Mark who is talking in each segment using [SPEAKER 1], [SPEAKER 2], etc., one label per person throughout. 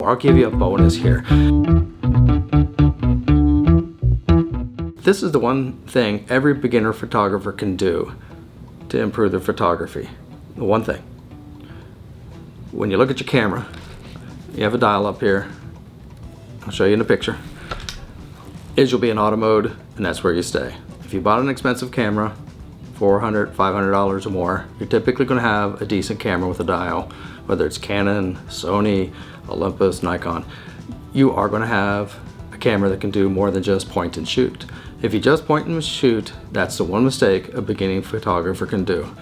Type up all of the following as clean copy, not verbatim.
[SPEAKER 1] more. I'll give you a bonus here. This is the one thing every beginner photographer can do to improve their photography. The one thing. When you look at your camera, you have a dial up here. I'll show you in a picture. You'll be in auto mode, and that's where you stay. If you bought an expensive camera, $400, $500 or more, you're typically going to have a decent camera with a dial, whether it's Canon, Sony, Olympus, Nikon. You are going to have a camera that can do more than just point and shoot. If you just point and shoot, that's the one mistake a beginning photographer can do.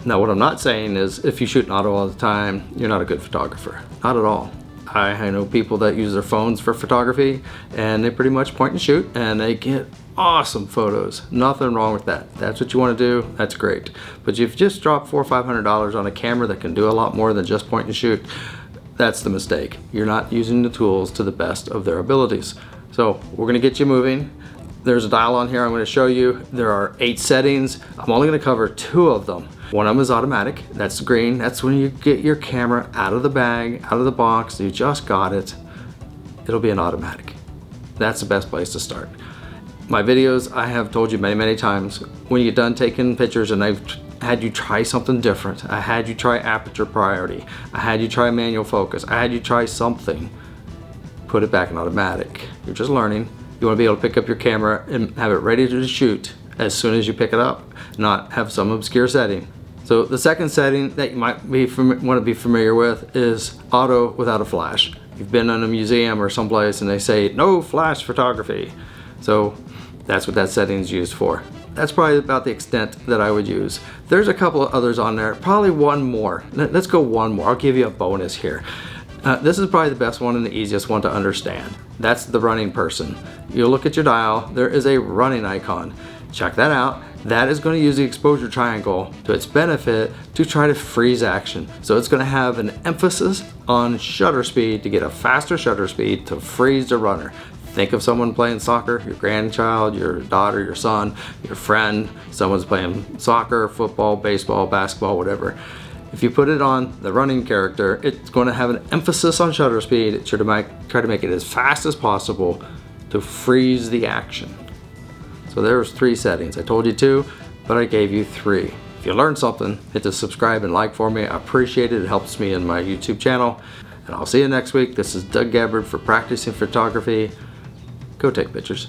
[SPEAKER 1] Now, what I'm not saying is if you shoot in auto all the time, you're not a good photographer. Not at all. I know people that use their phones for photography, and they pretty much point and shoot, and they get awesome photos. Nothing wrong with that. That's what you want to do, that's great. But if you just drop $400 or $500 on a camera that can do a lot more than just point and shoot, that's the mistake. You're not using the tools to the best of their abilities. So we're going to get you moving. There's a dial on here I'm going to show you. There are 8 settings. I'm only going to cover 2 of them. One of them is automatic. That's green. That's when you get your camera out of the bag, out of the box. You just got it. It'll be an automatic. That's the best place to start. My videos, I have told you many times, when you get done taking pictures and I've had you try something different, I had you try aperture priority, I had you try manual focus, I had you try something, put it back in automatic. You're just learning. You want to be able to pick up your camera and have it ready to shoot as soon as you pick it up, not have some obscure setting. So the second setting that you might want to be familiar with is auto without a flash. You've been in a museum or someplace and they say no flash photography. So that's what that setting is used for. That's probably about the extent that I would use. There's a couple of others on there, probably one more. Let's go one more. I'll give you a bonus here. This is probably the best one and the easiest one to understand. That's the running person. You'll look at your dial, there is a running icon. Check that out. That is going to use the exposure triangle to its benefit to try to freeze action. So it's going to have an emphasis on shutter speed to get a faster shutter speed to freeze the runner. Think of someone playing soccer, your grandchild, your daughter, your son, your friend, someone's playing soccer, football, baseball, basketball, whatever. If you put it on the running character, it's going to have an emphasis on shutter speed. It should try to make it as fast as possible to freeze the action. So there's 3 settings. I told you 2, but I gave you 3. If you learned something, hit the subscribe and like for me. I appreciate it. It helps me in my YouTube channel. And I'll see you next week. This is Doug Gabbard for Practicing Photography. Go take pictures.